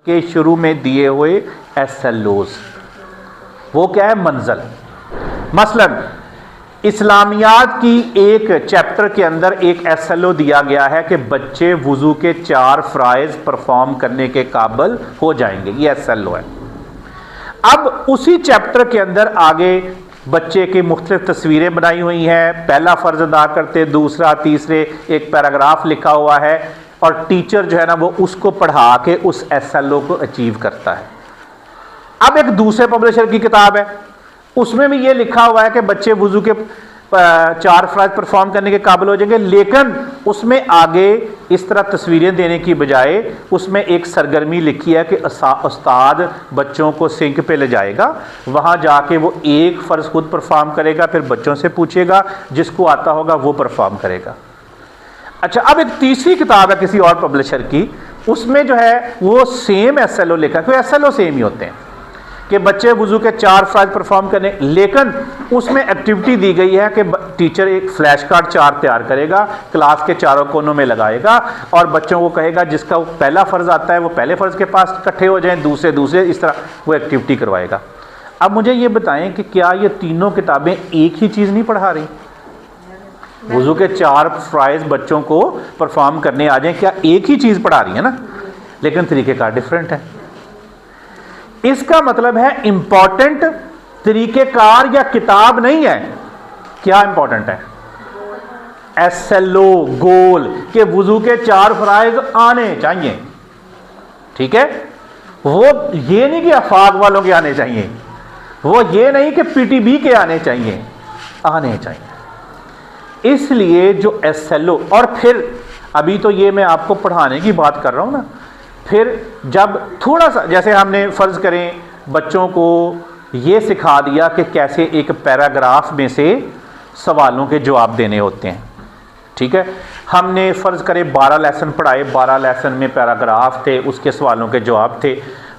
के शुरू में दिए हुए SLOs। वो क्या है? मंजिल। मसलन इस्लामियात की एक चैप्टर के अंदर एक SLO दिया गया है कि बच्चे वुजू के 4 फ़राइज़ परफॉर्म करने के काबिल हो जाएंगे, ये SLO है। अब उसी चैप्टर के अंदर आगे बच्चे की मुख्तलिफ तस्वीरें बनाई हुई हैं, पहला फ़र्ज अदा करते, दूसरा, तीसरे, एक पैराग्राफ लिखा हुआ है और टीचर जो है ना वो उसको पढ़ा के उस SLO को अचीव करता है। अब एक दूसरे पब्लिशर की किताब है, उसमें भी ये लिखा हुआ है कि बच्चे वुजू के 4 फ़राइज़ परफॉर्म करने के काबिल हो जाएंगे, लेकिन उसमें आगे इस तरह तस्वीरें देने की बजाय उसमें एक सरगर्मी लिखी है कि उस्ताद बच्चों को सिंक पे ले जाएगा, वहाँ जाके वो एक फ़र्ज़ खुद परफॉर्म करेगा, फिर बच्चों से पूछेगा, जिसको आता होगा वो परफॉर्म करेगा। अच्छा, अब एक तीसरी किताब है किसी और पब्लिशर की, उसमें जो है वो सेम SLO लिखा है, क्योंकि SLO सेम ही होते हैं कि बच्चे वुजू के 4 फ़राइज़ परफॉर्म करने, लेकिन उसमें एक्टिविटी दी गई है कि टीचर एक फ्लैश कार्ड 4 तैयार करेगा, क्लास के चारों कोनों में लगाएगा और बच्चों को कहेगा जिसका वो पहला फ़र्ज़ आता है वो पहले फ़र्ज़ के पास इकट्ठे हो जाएं, दूसरे, इस तरह वो एक्टिविटी करवाएगा। अब मुझे ये बताएं कि क्या ये तीनों किताबें एक ही चीज़ नहीं पढ़ा रही? वुजू के 4 फ़राइज़ बच्चों को परफॉर्म करने आ जाएं, क्या एक ही चीज़ पढ़ा रही है ना, लेकिन तरीक़ेकार डिफरेंट है। इसका मतलब है इंपॉर्टेंट तरीक़ेकार या किताब नहीं है, क्या इंपॉर्टेंट है? SLO, गोल के वुजू के 4 फ़राइज़ आने चाहिए, ठीक है? वो ये नहीं कि आफाक वालों के आने चाहिए, वो ये नहीं कि PTB के आने चाहिए, आने चाहिए। इसलिए जो SLO, और फिर अभी तो ये मैं आपको पढ़ाने की बात कर रहा हूं ना, फिर जब थोड़ा सा, जैसे हमने फ़र्ज़ करें बच्चों को ये सिखा दिया कि कैसे एक पैराग्राफ में से सवालों के जवाब देने होते हैं, ठीक है? हमने फ़र्ज़ करें 12 लेसन पढ़ाए, 12 लेसन में पैराग्राफ थे, उसके सवालों के जवाब थे।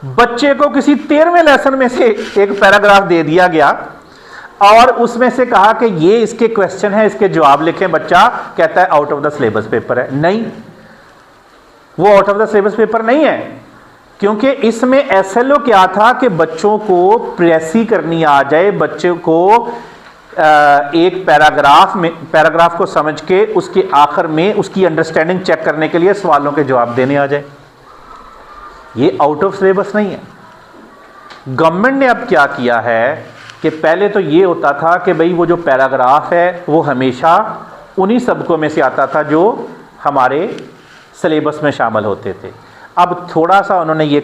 बच्चे को किसी 13वें लेसन में से एक पैराग्राफ दे दिया गया और उसमें से कहा कि ये इसके क्वेश्चन है, इसके जवाब लिखें। बच्चा कहता है out of the syllabus paper है। नहीं, वो out of the syllabus paper नहीं है, क्योंकि इसमें SLO क्या था कि बच्चों को प्रेसी करनी आ जाए, बच्चों को एक पैराग्राफ को समझ के उसके आखिर में उसकी अंडरस्टैंडिंग चेक करने के लिए सवालों के जवाब देने आ जाए। ये आउट ऑफ सिलेबस नहीं है। गवर्नमेंट ने अब क्या किया है कि पहले तो ये होता था कि भाई वो जो पैराग्राफ है वो हमेशा उन्हीं सबकों में से आता था जो हमारे सिलेबस में शामिल होते थे। अब थोड़ा सा उन्होंने ये